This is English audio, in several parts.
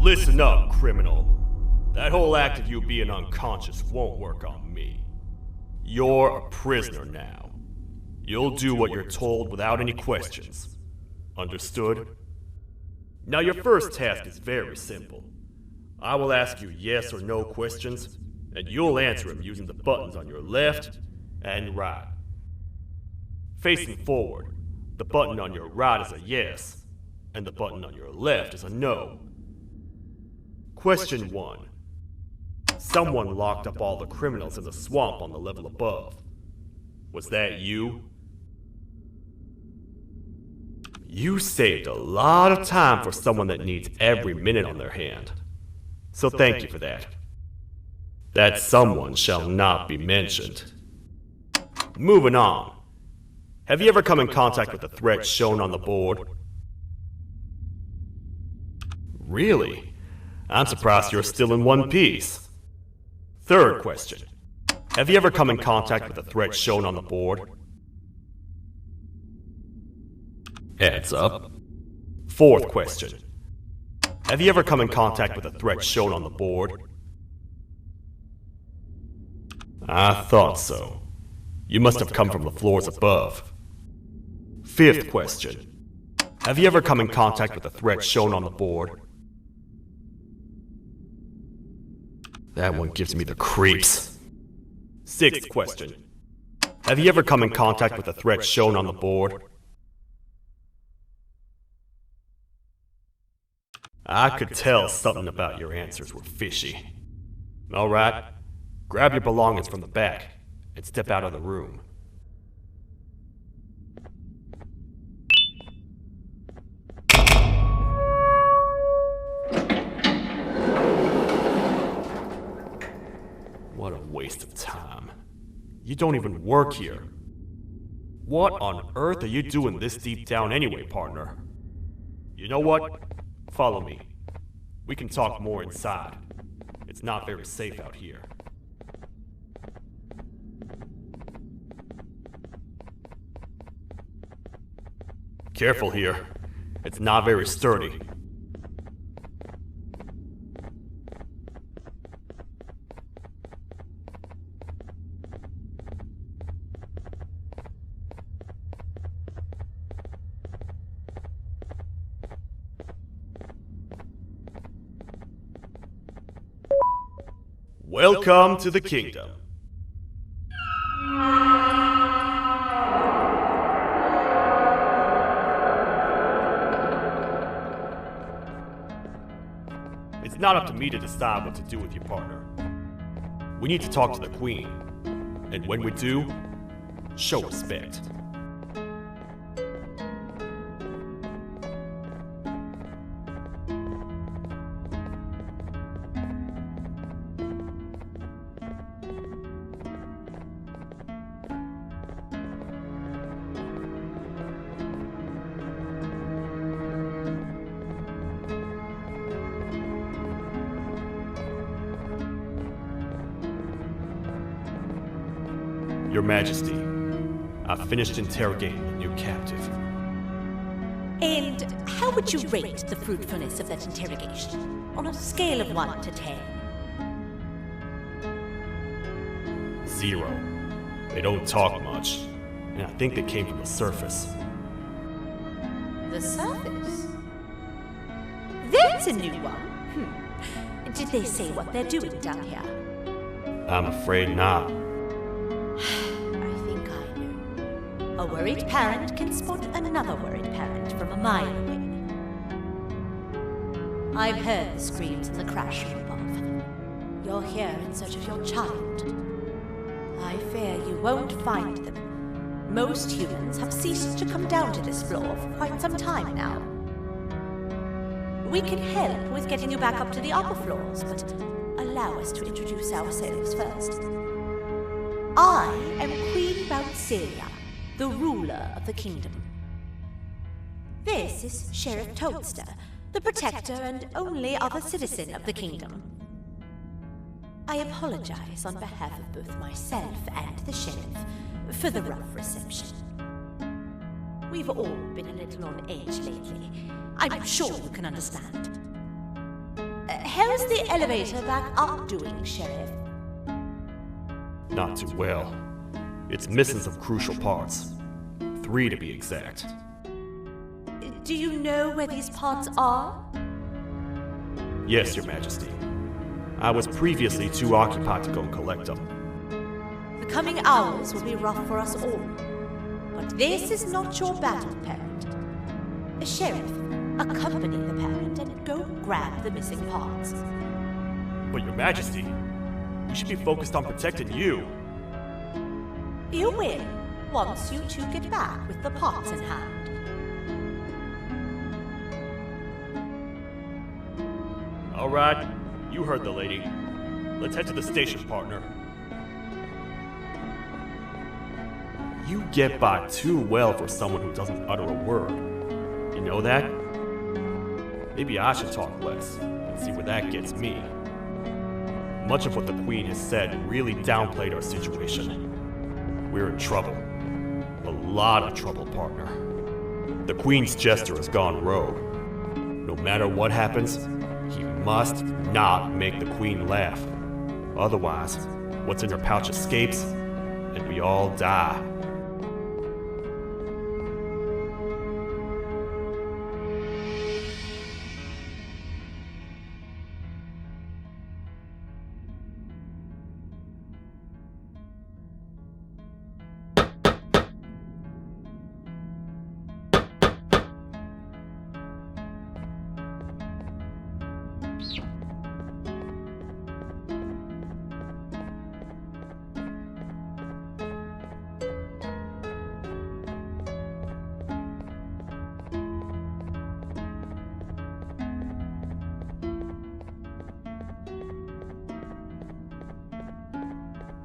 Listen up, criminal. That whole act of you being unconscious won't work on me. You're a prisoner now. You'll do what you're told without any questions. Understood? Now your first task is very simple. I will ask you yes or no questions, and you'll answer them using the buttons on your left and right. Facing forward, the button on your right is a yes, and the button on your left is a no. Question 1. Someone locked up all the criminals in the swamp on the level above. Was that you? You saved a lot of time for someone that needs every minute on their hand. So thank you for that. That someone shall not be mentioned. Moving on. Have you ever come in contact with the threat shown on the board? Really? I'm surprised you're still in one piece. Third question. Have you ever come in contact with the threat shown on the board? Heads up. Fourth question. Have you ever come in contact with the threat shown on the board? I thought so. You must have come from the floors above. Fifth question. Have you ever come in contact with the threat shown on the board? That one gives me the creeps. Sixth question. Have you ever come in contact with the threat shown on the board? I could tell something about your answers were fishy. Alright, grab your belongings from the back and step out of the room. What a waste of time. You don't even work here. What on earth are you doing this deep down anyway, partner? You know what? Follow me. We can talk more inside. It's not very safe out here. Careful here. It's not very sturdy. Welcome to the kingdom. It's not up to me to decide what to do with your partner. We need to talk to the queen. And when we do, show respect. Your Majesty, I've finished interrogating the new captive. And how would you rate the fruitfulness of that interrogation, on a scale of 1 to 10? 0. They don't talk much, and I think they came from the surface. The surface? That's a new one. Did they say what they're doing down here? I'm afraid not. I think I know. A worried parent can spot another worried parent from a mile away. I've heard the screams and the crash from above. You're here in search of your child. I fear you won't find them. Most humans have ceased to come down to this floor for quite some time now. We can help with getting you back up to the upper floors, but allow us to introduce ourselves first. I am Queen Bouncelia, the ruler of the kingdom. This is Sheriff Toadster, the protector and only other citizen of the kingdom. I apologize on behalf of both myself and the sheriff for the rough reception. We've all been a little on edge lately. I'm sure you can understand. How's the elevator back up doing, Sheriff? Not too well. It's missing some crucial parts. 3 to be exact. Do you know where these parts are? Yes, Your Majesty. I was previously too occupied to go and collect them. The coming hours will be rough for us all. But this is not your battle, Parent. Sheriff, accompany the Parent and go grab the missing parts. But Your Majesty, we should be focused on protecting you. You will, once you two get back with the parts in hand. All right, you heard the lady. Let's head to the station, partner. You get by too well for someone who doesn't utter a word. You know that? Maybe I should talk less and see where that gets me. Much of what the Queen has said really downplayed our situation. We're in trouble. A lot of trouble, partner. The Queen's jester has gone rogue. No matter what happens, he must not make the Queen laugh. Otherwise, what's in her pouch escapes, and we all die.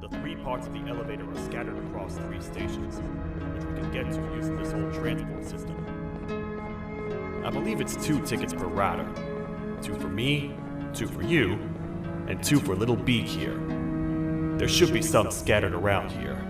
The 3 parts of the elevator are scattered across 3 stations, which we can get to using this old transport system. I believe it's 2 tickets per rider. 2 for me, 2 for you, and 2 for little Beak here. There should be some scattered around here.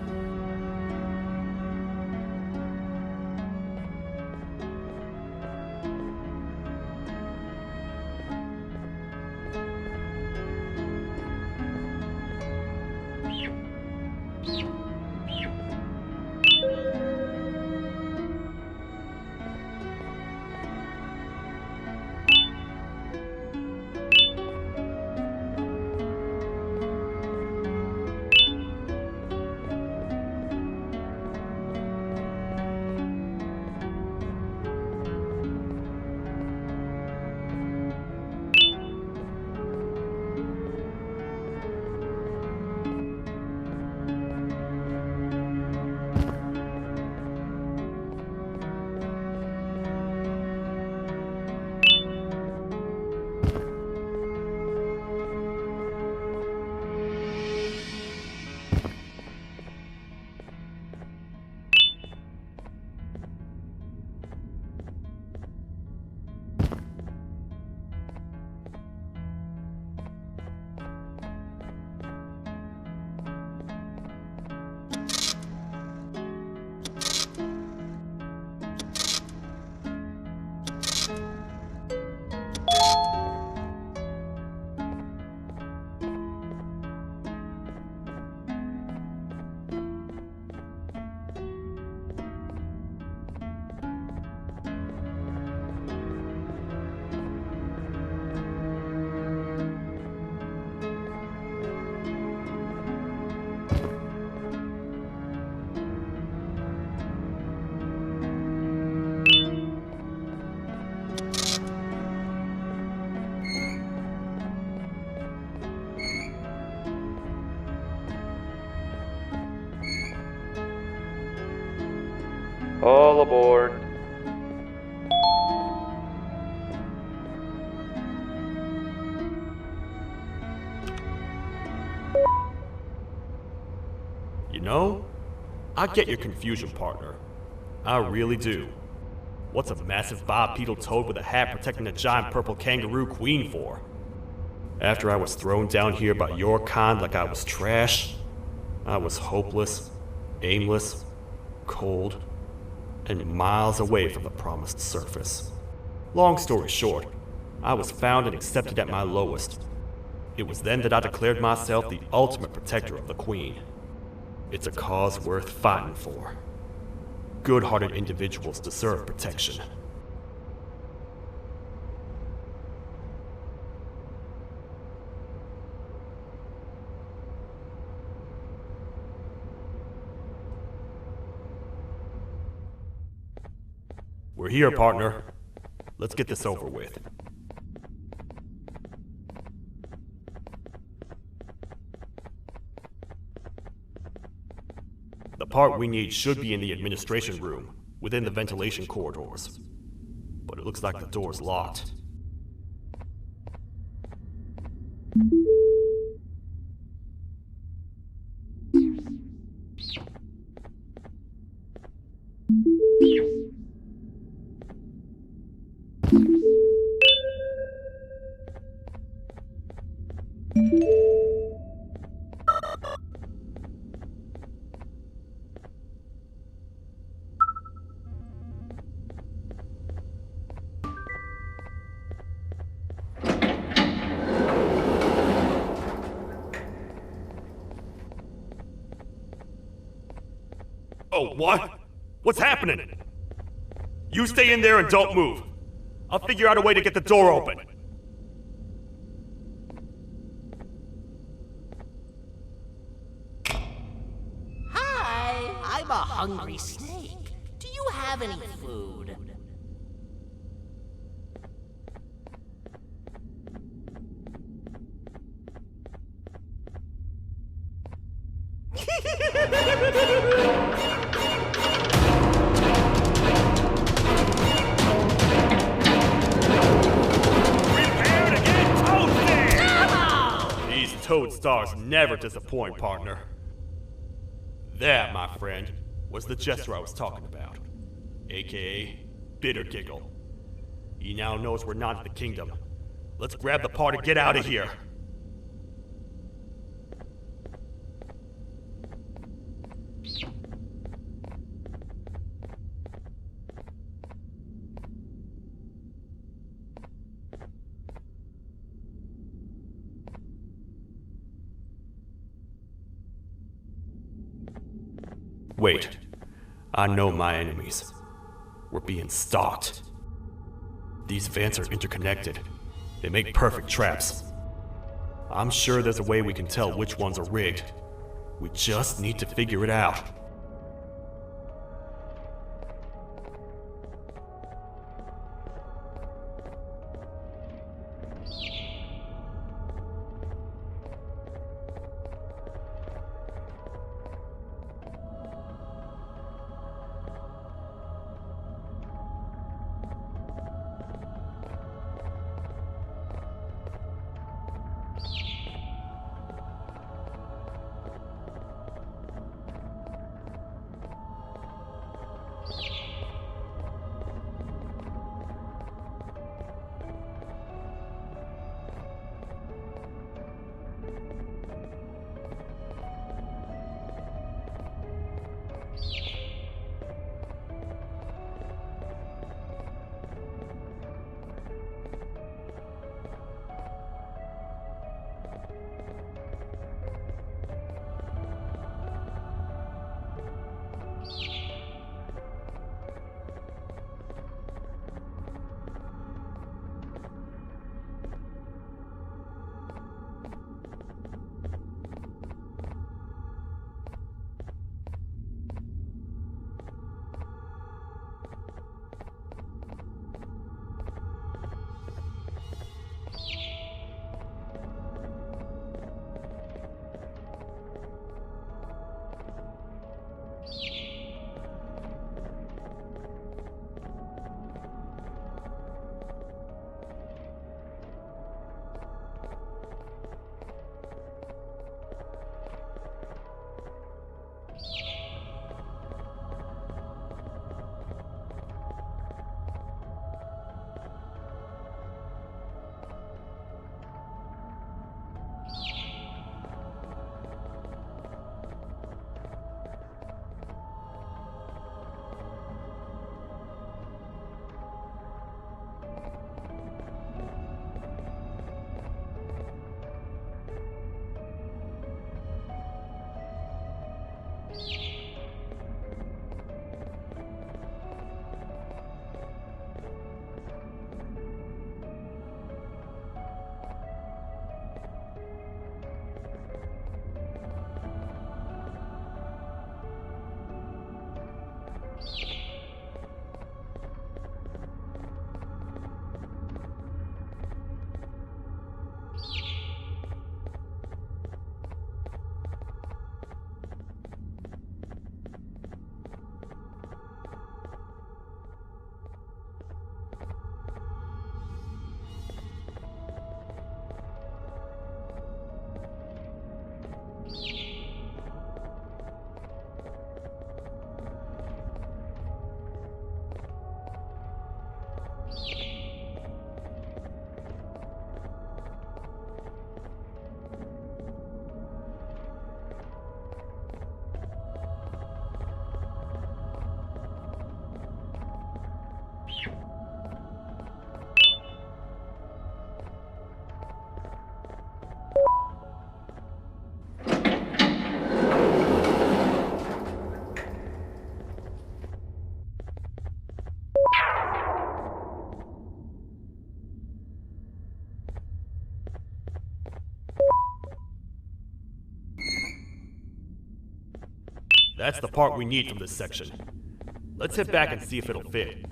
All aboard. You know, I get your confusion, partner. I really do. What's a massive bipedal toad with a hat protecting a giant purple kangaroo queen for? After I was thrown down here by your kind like I was trash, I was hopeless, aimless, cold, and miles away from the promised surface. Long story short, I was found and accepted at my lowest. It was then that I declared myself the ultimate protector of the Queen. It's a cause worth fighting for. Good-hearted individuals deserve protection. We're here, partner. Let's get this over with. The part we need should be in the administration room, within the ventilation corridors. But it looks like the door's locked. Oh, what? What's happening? You stay in there and don't move. I'll figure out a way to get the door open. Hi, I'm a hungry snake. Do you have any food? Prepare to get toasted! These toad stars never disappoint, partner. That, my friend, was the gesture I was talking about. AKA, Bitter Giggle. He now knows we're not in the kingdom. Let's grab the part and get out of here. Wait, I know my enemies. We're being stalked. These vents are interconnected. They make perfect traps. I'm sure there's a way we can tell which ones are rigged. We just need to figure it out. That's the part we need from this section. Let's head back and see if it'll fit.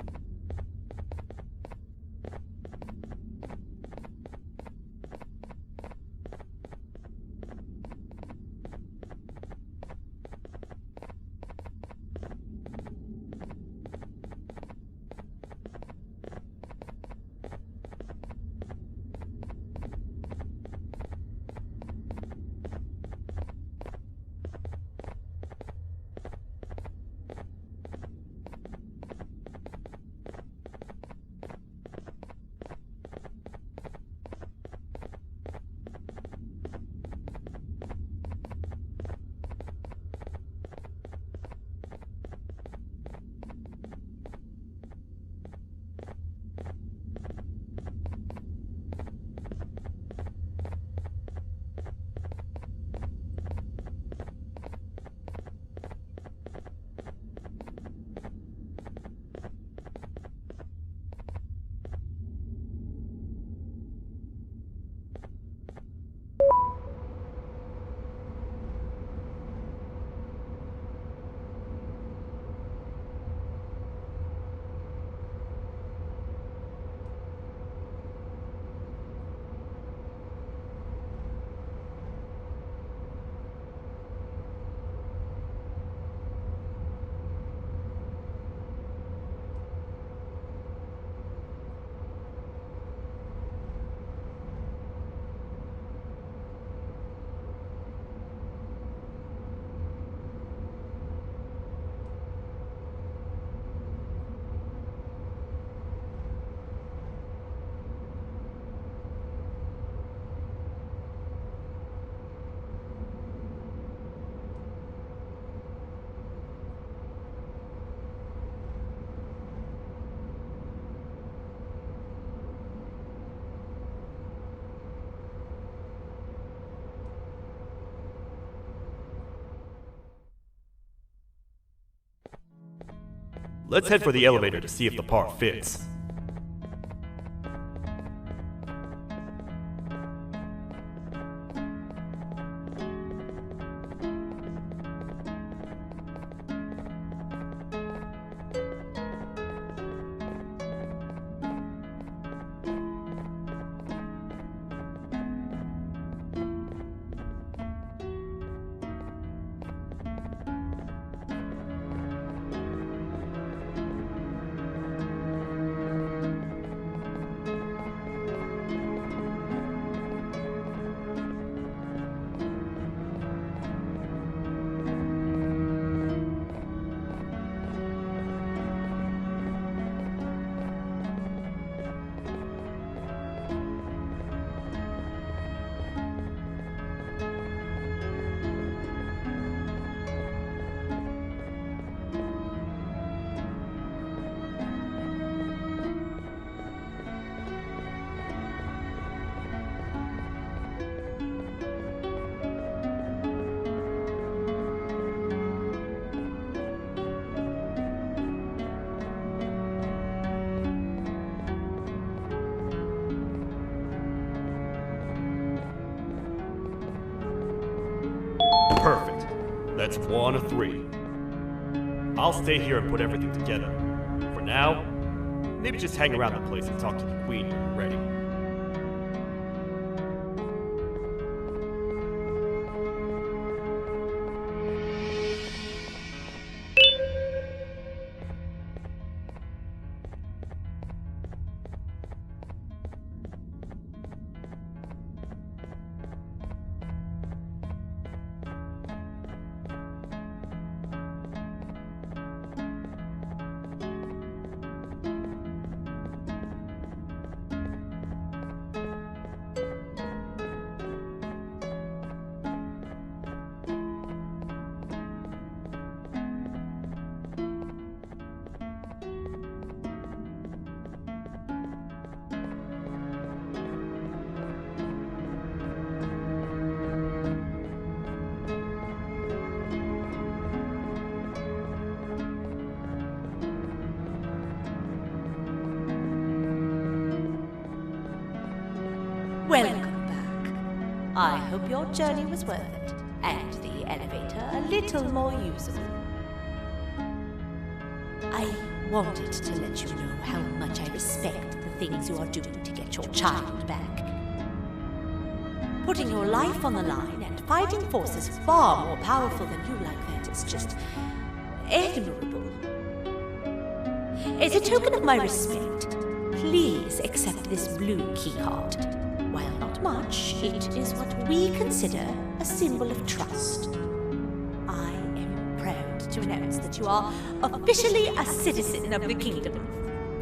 Let's head for the elevator to see if the part fits. Perfect. That's 1 of 3. I'll stay here and put everything together. For now, maybe just hang around the place and talk to the Queen when you're ready. Welcome back. I hope your journey was worth it, and the elevator a little more usable. I wanted to let you know how much I respect the things you are doing to get your child back. Putting your life on the line and fighting forces far more powerful than you like that is just admirable. As a token of my respect, please accept this blue keycard. While not much, it is what we consider a symbol of trust. I am proud to announce that you are officially a citizen of the kingdom.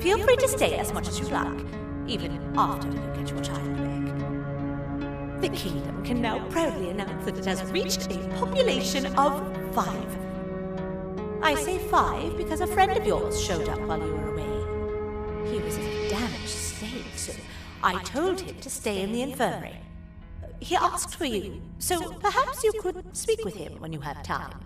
Feel free to stay as much as you like, even after you get your child back. The kingdom can now proudly announce that it has reached a population of 5. I say 5 because a friend of yours showed up while you were away. He was in a damaged state, so I told him to stay in the infirmary. He asked for you, so perhaps you could speak with him when you have time.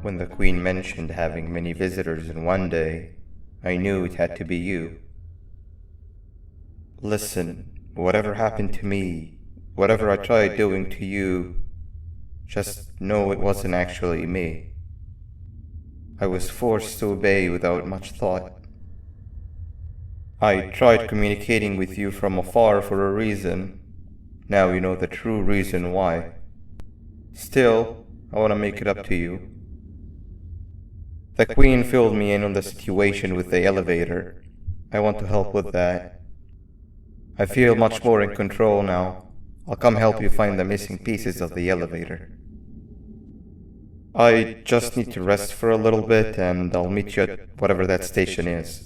When the Queen mentioned having many visitors in one day, I knew it had to be you. Listen, whatever happened to me, whatever I tried doing to you, just know it wasn't actually me. I was forced to obey without much thought. I tried communicating with you from afar for a reason. Now you know the true reason why. Still, I want to make it up to you. The Queen filled me in on the situation with the elevator. I want to help with that. I feel much more in control now. I'll come help you find the missing pieces of the elevator. I just need to rest for a little bit and I'll meet you at whatever that station is.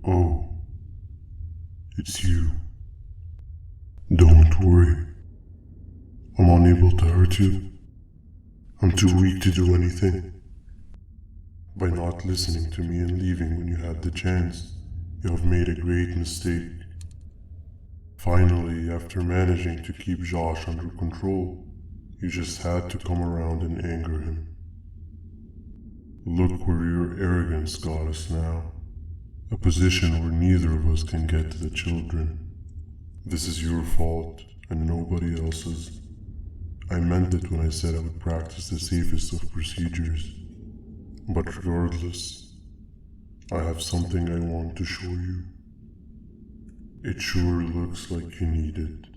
Oh, it's you. Don't worry. I'm unable to hurt you. I'm too weak to do anything. By not listening to me and leaving when you had the chance, you have made a great mistake. Finally, after managing to keep Josh under control, you just had to come around and anger him. Look where your arrogance got us now. A position where neither of us can get to the children. This is your fault and nobody else's. I meant it when I said I would practice the safest of procedures. But regardless, I have something I want to show you. It sure looks like you need it.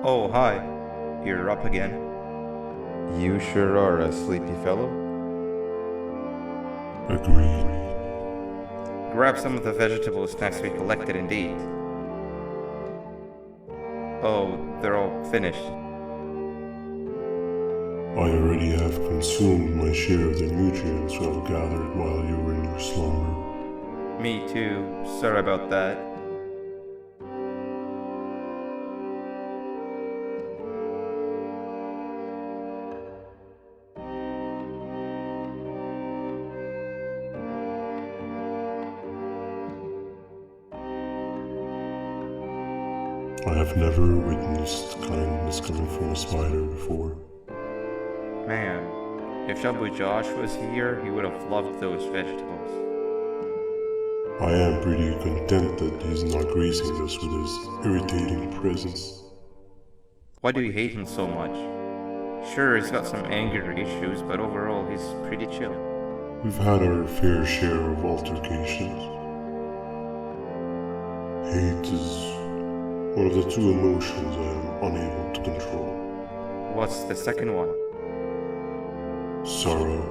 Oh, hi. You're up again. You sure are a sleepy fellow. Agreed. Grab some of the vegetable snacks we collected indeed. Oh, they're all finished. I already have consumed my share of the nutrients you have gathered while you were in your slumber. Me too. Sorry about that. I have never witnessed kindness coming from a spider before. Man, if Shabu Josh was here, he would have loved those vegetables. I am pretty content that he's not gracing us with his irritating presence. Why do you hate him so much? Sure, he's got some anger issues, but overall he's pretty chill. We've had our fair share of altercations. Hate is one of the two emotions I am unable to control. What's the second one? Sorrow.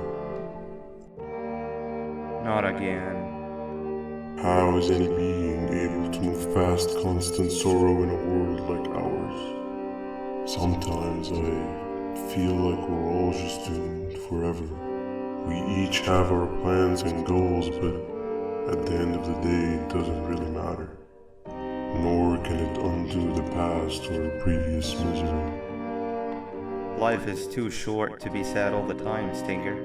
Not again. How is any being able to move past constant sorrow in a world like ours? Sometimes I feel like we're all just doomed forever. We each have our plans and goals, but at the end of the day, it doesn't really matter. Nor can it undo the past or previous misery. Life is too short to be sad all the time, Stinger.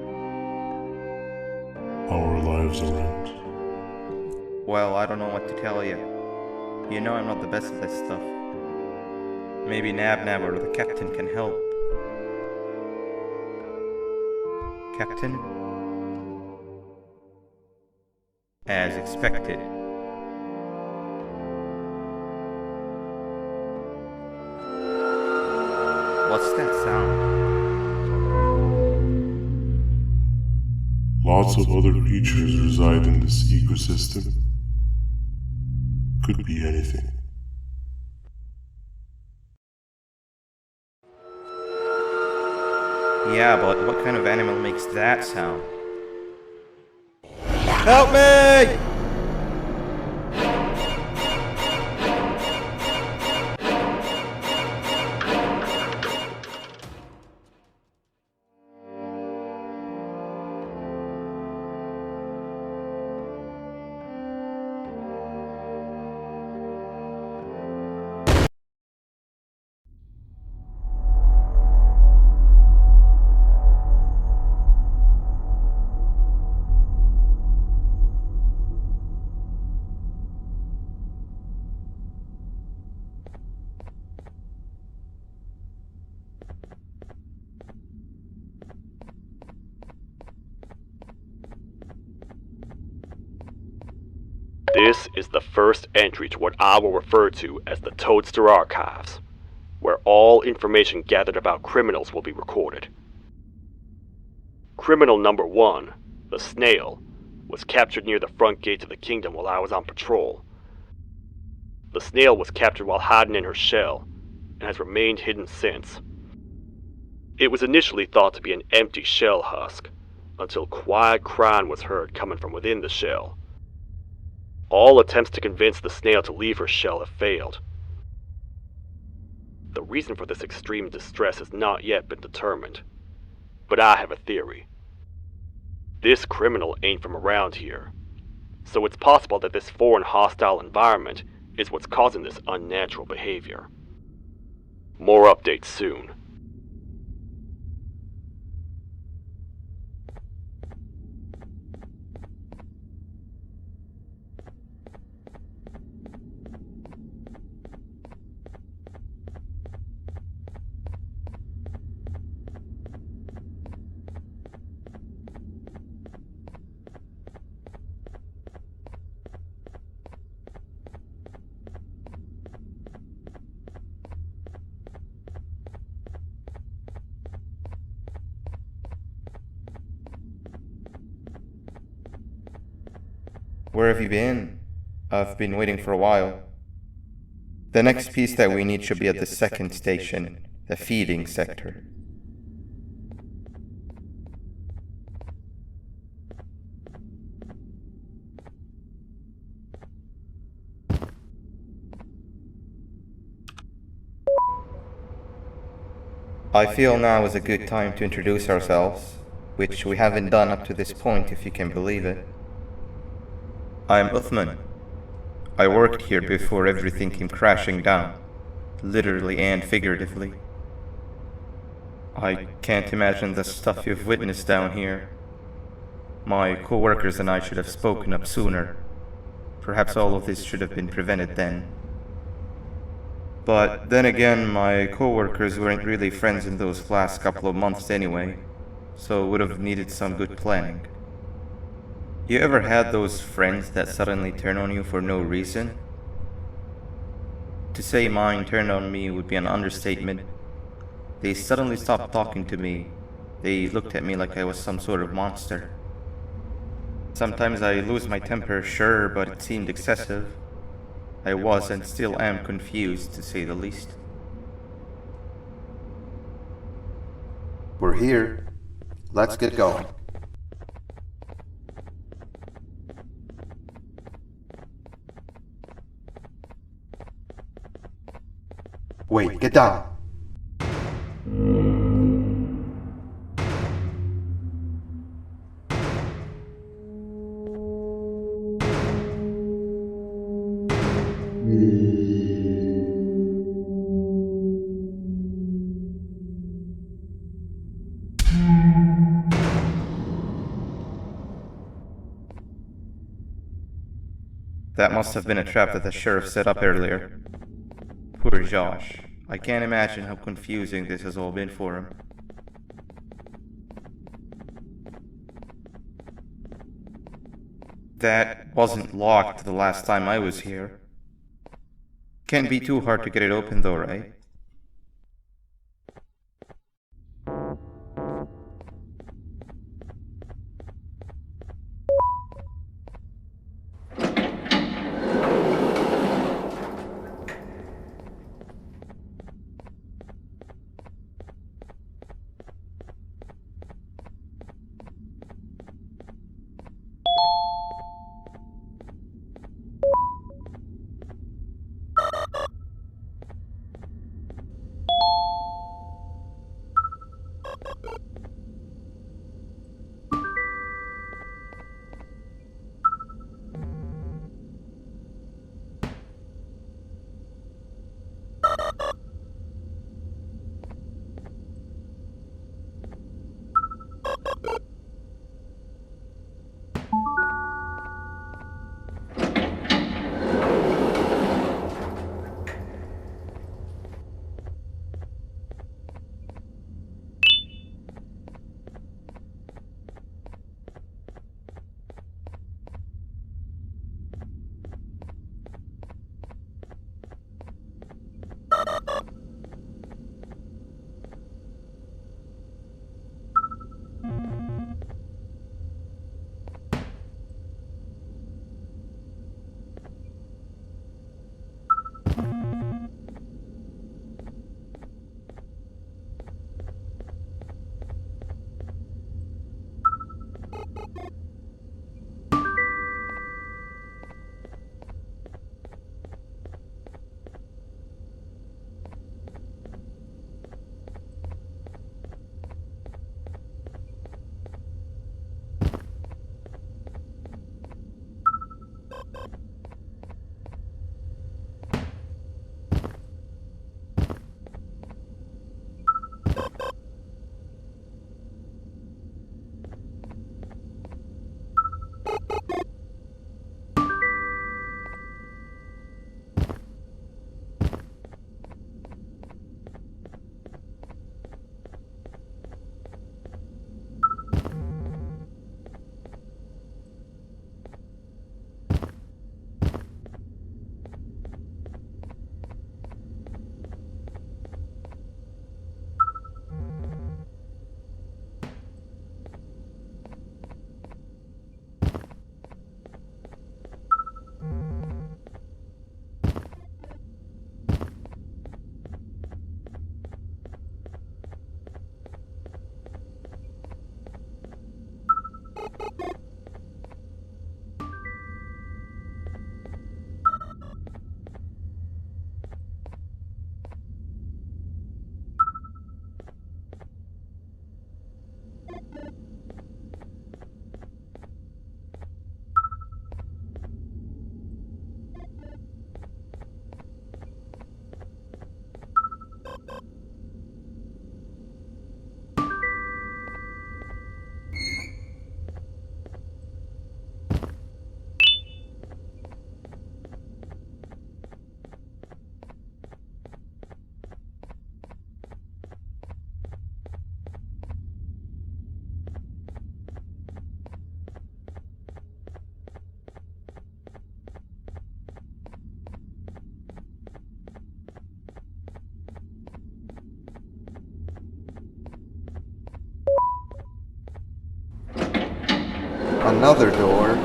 Our lives aren't. Well, I don't know what to tell you. You know I'm not the best at this stuff. Maybe Nab or the captain can help. Captain? As expected. What's that sound? Lots of other creatures reside in this ecosystem. Could be anything. Yeah, but what kind of animal makes that sound? Help me! This is the first entry to what I will refer to as the Toadster Archives, where all information gathered about criminals will be recorded. Criminal number 1, the snail, was captured near the front gate of the kingdom while I was on patrol. The snail was captured while hiding in her shell, and has remained hidden since. It was initially thought to be an empty shell husk, until quiet crying was heard coming from within the shell. All attempts to convince the snail to leave her shell have failed. The reason for this extreme distress has not yet been determined, but I have a theory. This criminal ain't from around here, so it's possible that this foreign hostile environment is what's causing this unnatural behavior. More updates soon. Where have you been? I've been waiting for a while. The next piece that we need should be at the second station, the feeding sector. I feel now is a good time to introduce ourselves, which we haven't done up to this point, if you can believe it. I'm Uthman. I worked here before everything came crashing down, literally and figuratively. I can't imagine the stuff you've witnessed down here. My co-workers and I should have spoken up sooner. Perhaps all of this should have been prevented then. But then again, my co-workers weren't really friends in those last couple of months anyway, so would have needed some good planning. You ever had those friends that suddenly turn on you for no reason? To say mine turned on me would be an understatement. They suddenly stopped talking to me. They looked at me like I was some sort of monster. Sometimes I lose my temper, sure, but it seemed excessive. I was and still am confused, to say the least. We're here. Let's get going. Wait, get down. That must have been a trap that the sheriff set up earlier. Poor Josh. I can't imagine how confusing this has all been for him. That wasn't locked the last time I was here. Can't be too hard to get it open though, right? another door.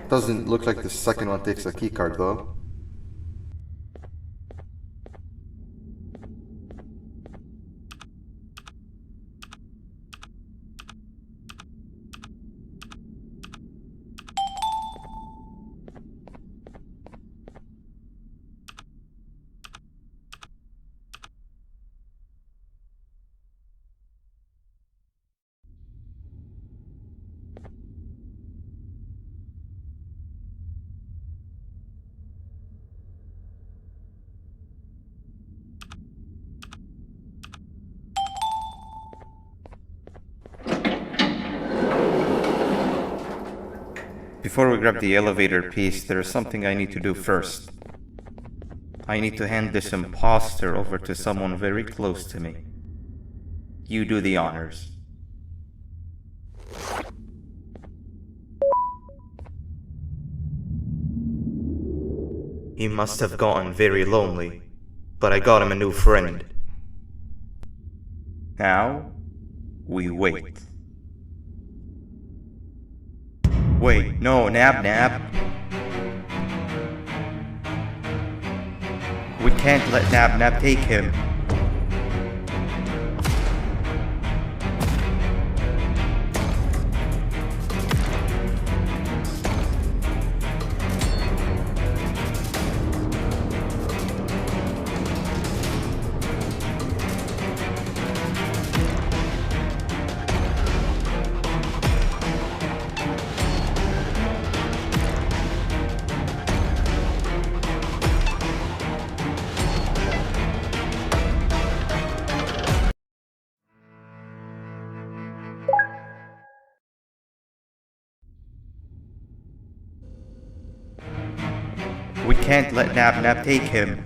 Doesn't look like the second one takes a keycard though. Before we grab the elevator piece, there is something I need to do first. I need to hand this imposter over to someone very close to me. You do the honors. He must have gotten very lonely, but I got him a new friend. Now, we wait. Wait, no, Nab. We can't let Nab take him. We can't let Nab take him.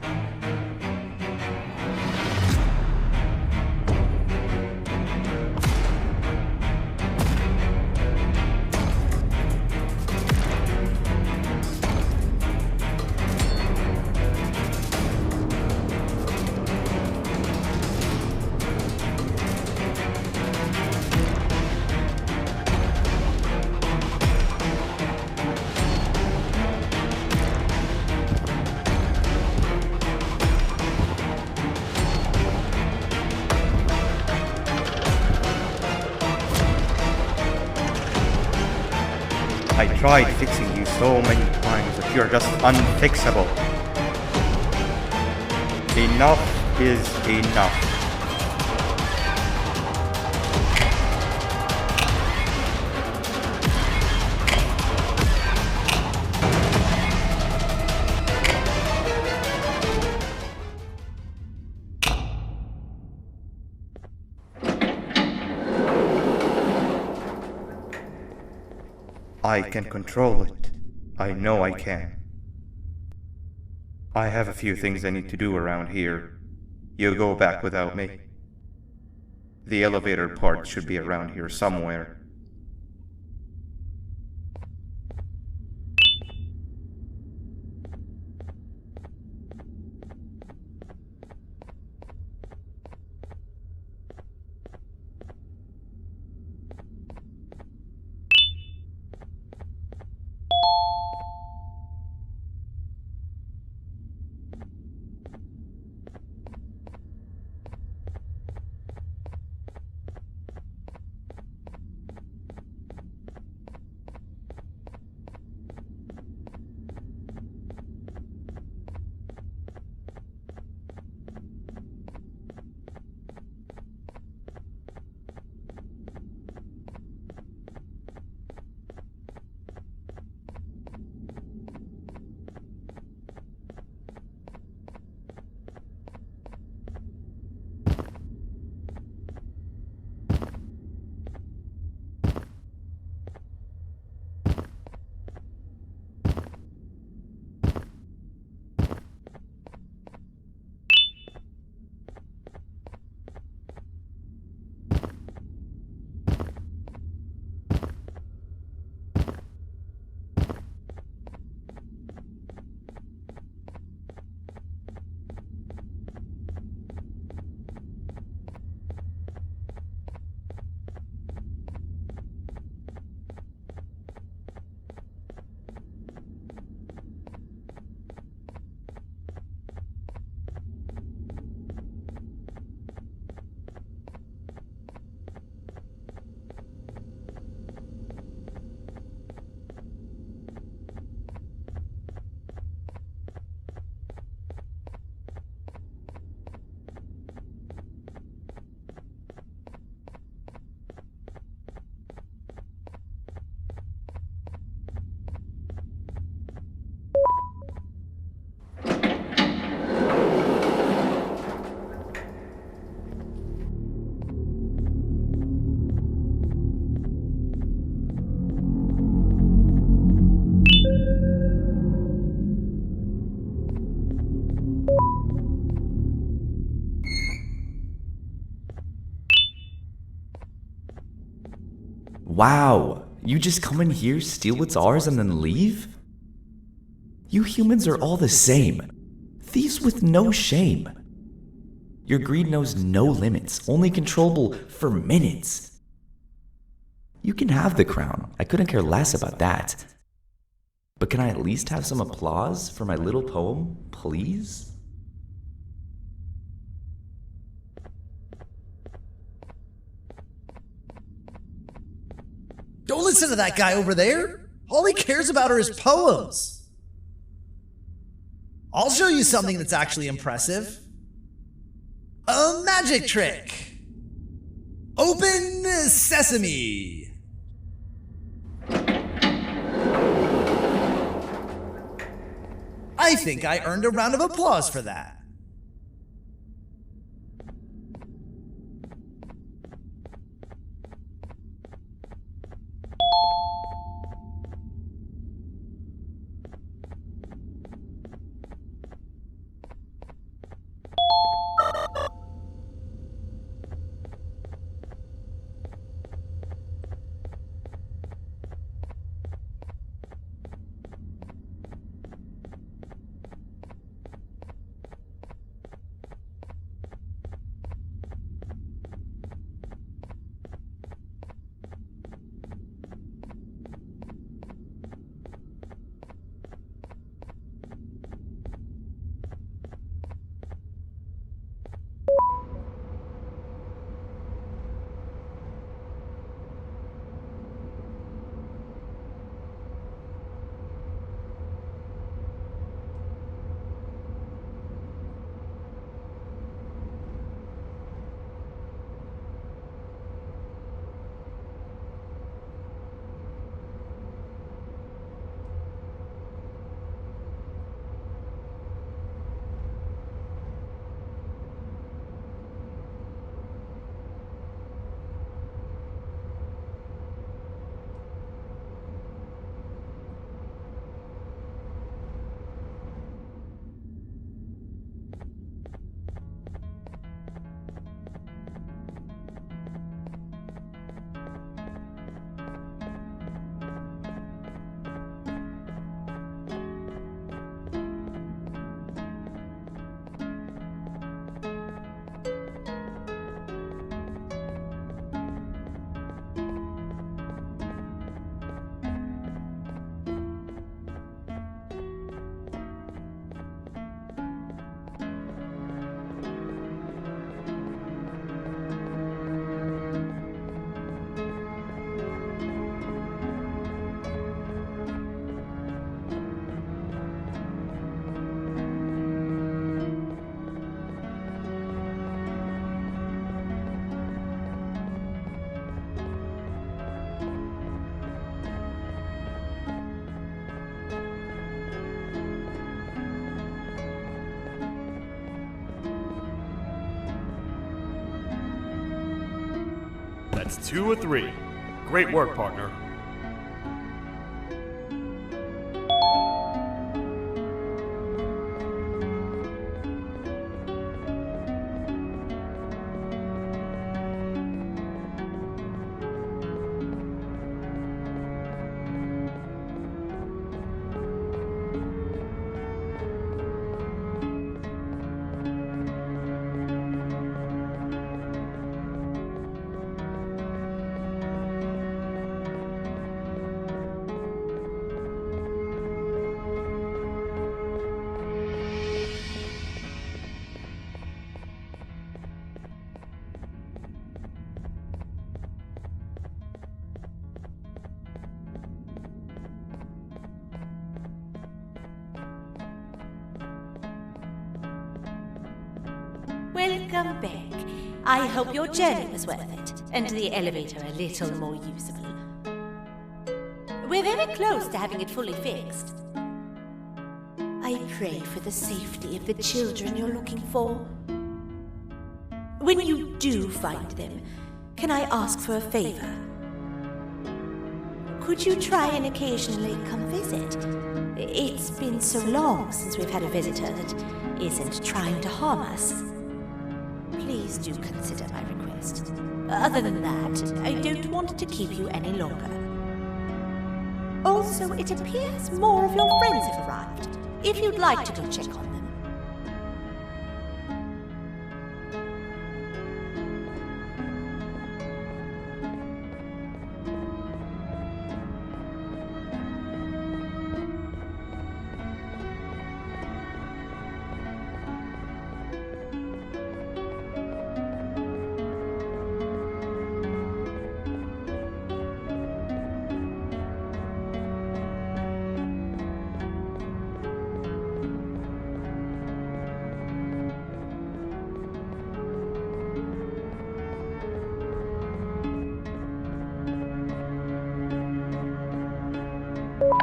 I tried fixing you so many times that you're just unfixable. Enough is enough. I can control it. I know I can. I have a few things I need to do around here. You'll go back without me. The elevator part should be around here somewhere. Wow, you just come in here, steal what's ours, and then leave? You humans are all the same. Thieves with no shame. Your greed knows no limits, only controllable for minutes. You can have the crown, I couldn't care less about that. But can I at least have some applause for my little poem, please? Don't listen to that guy over there. All he cares about are his poems. I'll show you something that's actually impressive. A magic trick. Open sesame. I think I earned a round of applause for that. That's 2 of 3. Great work, partner. Welcome back. I hope your journey was worth it, and the elevator a little more usable. We're very close to having it fully fixed. I pray for the safety of the children you're looking for. When you do find them, can I ask for a favor? Could you try and occasionally come visit? It's been so long since we've had a visitor that isn't trying to harm us. Please do consider my request. closed. Other than that, I don't want to keep you any longer. Also, it appears more of your friends have arrived. If you'd like to go check on them.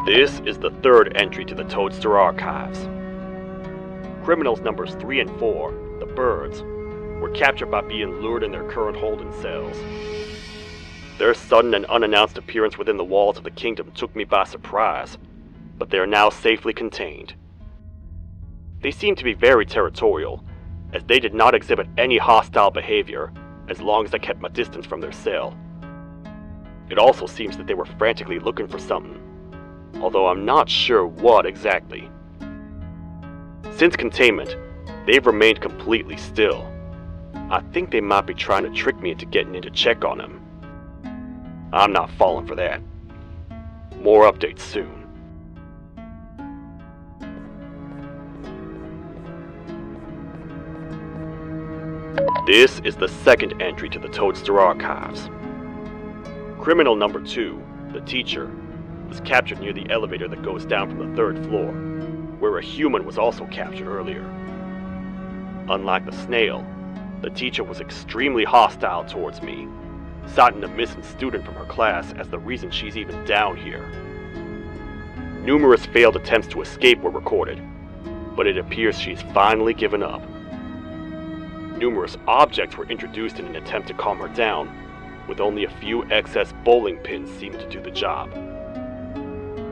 This is the third entry to the Toadster archives. Criminals numbers 3 and 4, the birds, were captured by being lured in their current holding cells. Their sudden and unannounced appearance within the walls of the kingdom took me by surprise, but they are now safely contained. They seem to be very territorial, as they did not exhibit any hostile behavior as long as I kept my distance from their cell. It also seems that they were frantically looking for something, although I'm not sure what exactly. Since containment, they've remained completely still. I think they might be trying to trick me into getting in to check on them. I'm not falling for that. More updates soon. This is the second entry to the Toadster archives. Criminal number 2, the teacher, was captured near the elevator that goes down from the 3rd floor, where a human was also captured earlier. Unlike the snail, the teacher was extremely hostile towards me, citing a missing student from her class as the reason she's even down here. Numerous failed attempts to escape were recorded, but it appears she's finally given up. Numerous objects were introduced in an attempt to calm her down, with only a few excess bowling pins seeming to do the job.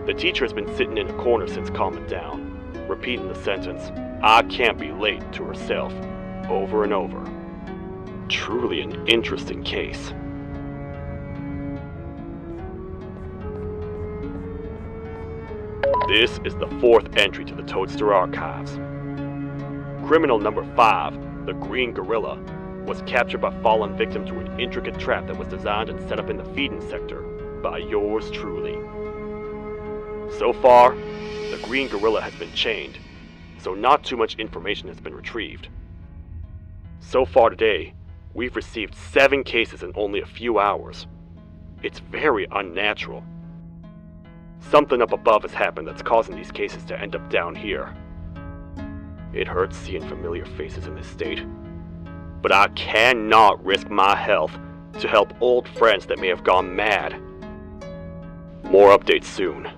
The teacher has been sitting in a corner since calming down, repeating the sentence, "I can't be late," to herself, over and over. Truly an interesting case. This is the 4th entry to the Toadster archives. Criminal number 5, the Green Gorilla, was captured by falling victim to an intricate trap that was designed and set up in the feeding sector by yours truly. So far, the Green Gorilla has been chained, so not too much information has been retrieved. So far today, we've received 7 cases in only a few hours. It's very unnatural. Something up above has happened that's causing these cases to end up down here. It hurts seeing familiar faces in this state, but I cannot risk my health to help old friends that may have gone mad. More updates soon.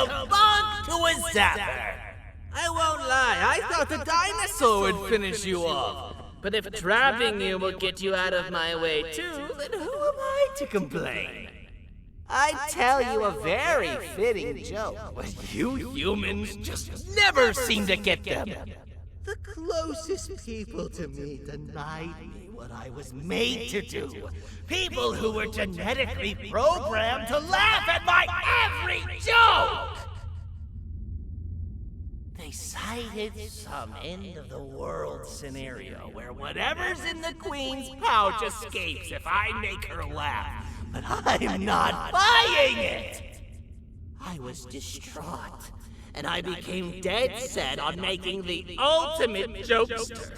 kabunk to a zapper. I won't lie, I thought the dinosaur would finish you off. But if trapping you will get you out of my way too, then who am I to complain? I'd tell you a very fitting joke, but you humans just never seem to get them. The closest people to me denied me what I was made to do. People who were genetically programmed to laugh at my every joke! They cited some end-of-the-world scenario where whatever's in the Queen's pouch escapes if I make her laugh. But I'm not buying it! I was distraught, and I became dead set on making the ultimate jokester.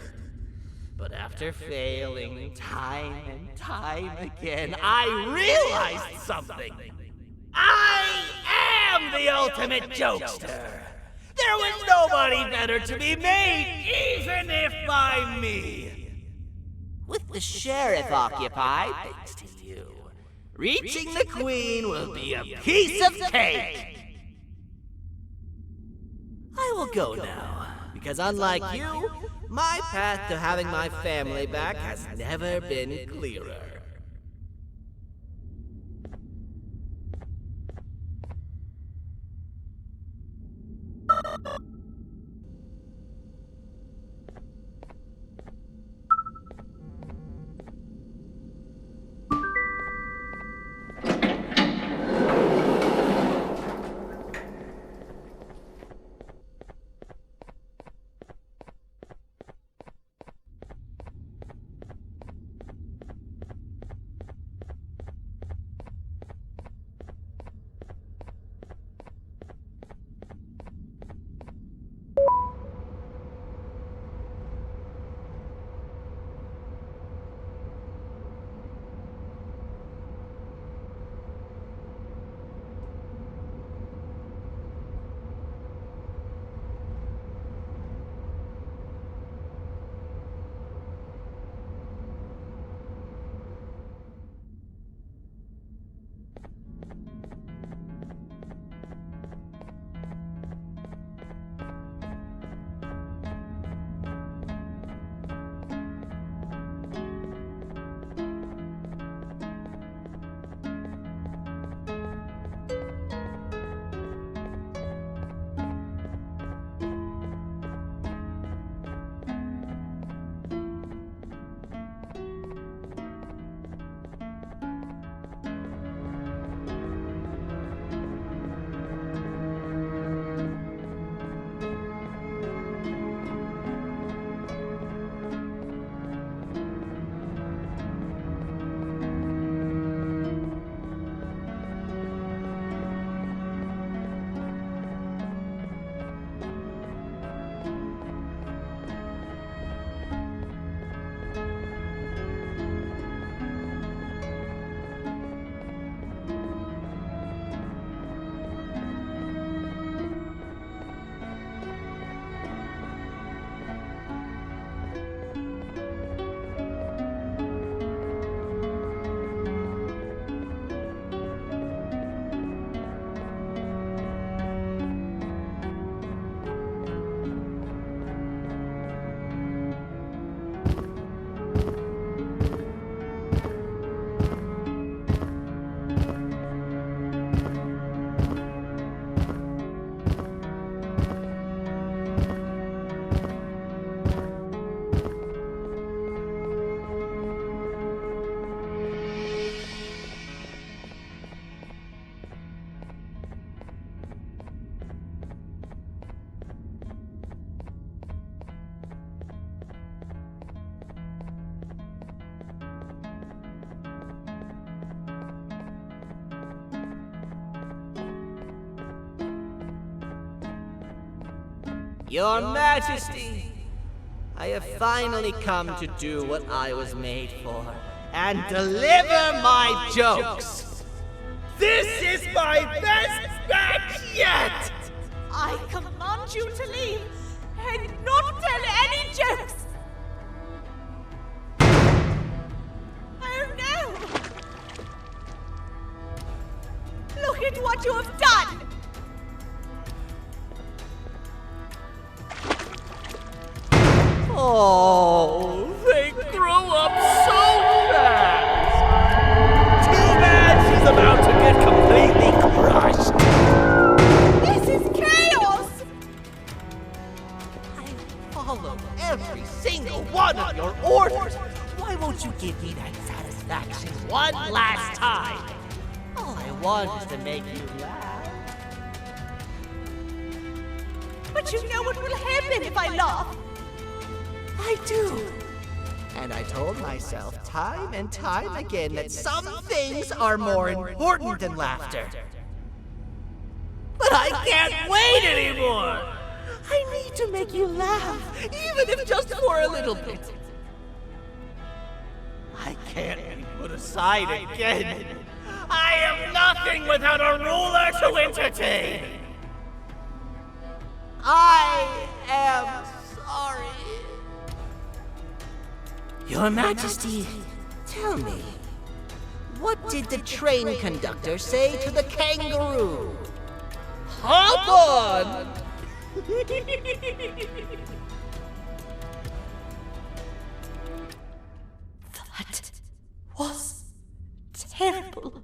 But after failing time and time again, I realized something. I am the ultimate jokester! There was nobody better to be made, even if by me. With the sheriff occupied, thanks to you, reaching the Queen will be a piece of cake. I will go now, because unlike you, my path to having my family back has never been clearer. Your Majesty, I have finally come to do what I was made for, and deliver my jokes. This is my best back yet! I command you to leave and not tell any jokes! Oh no! Look at what you have done! Oh, they grow up so fast. Too bad she's about to get completely crushed. This is chaos! I followed every single one of your orders. Why won't you give me that satisfaction one last time? All I want is to make you laugh. But you know what will happen if I laugh. I do. And I told myself time and time again that some things are more important than laughter. But I can't wait anymore. I need to make you laugh, even if just for a little bit. I can't be put aside again. I am nothing without a ruler to entertain. I am sorry. Your Majesty, tell me, what did the train conductor say to the kangaroo? Hop on! That was terrible.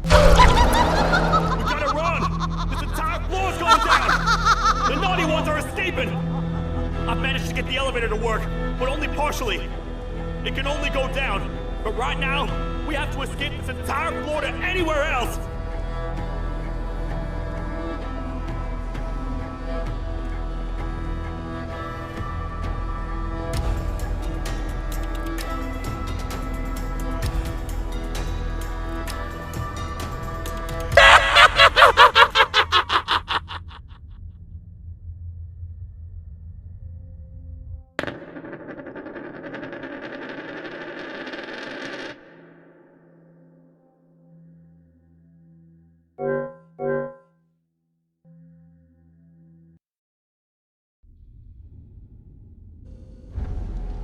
We gotta run! This entire floor's going down! The naughty ones are escaping! I've managed to get the elevator to work, but only partially. It can only go down, but right now, we have to escape this entire floor to anywhere else!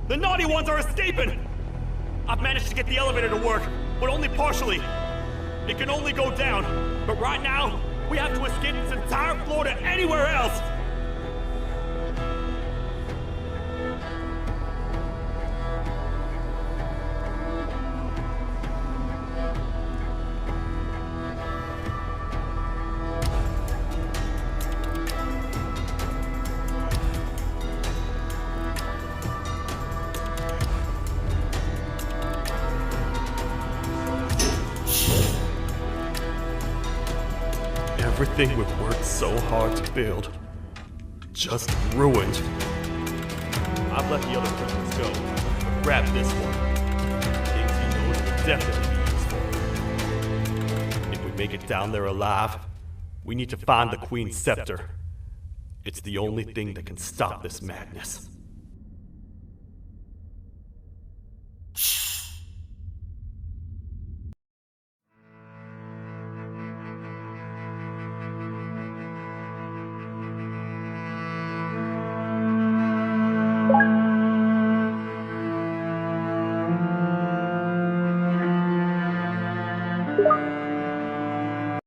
The naughty ones are escaping! I've managed to get the elevator to work, but only partially. It can only go down, but right now, we have to escape this entire floor to anywhere else! Everything we've worked so hard to build, just ruined. I've let the other prisoners go, but grab this one. Things he knows will definitely be useful. If we make it down there alive, we need to find the Queen's scepter. It's the only thing that can stop this madness.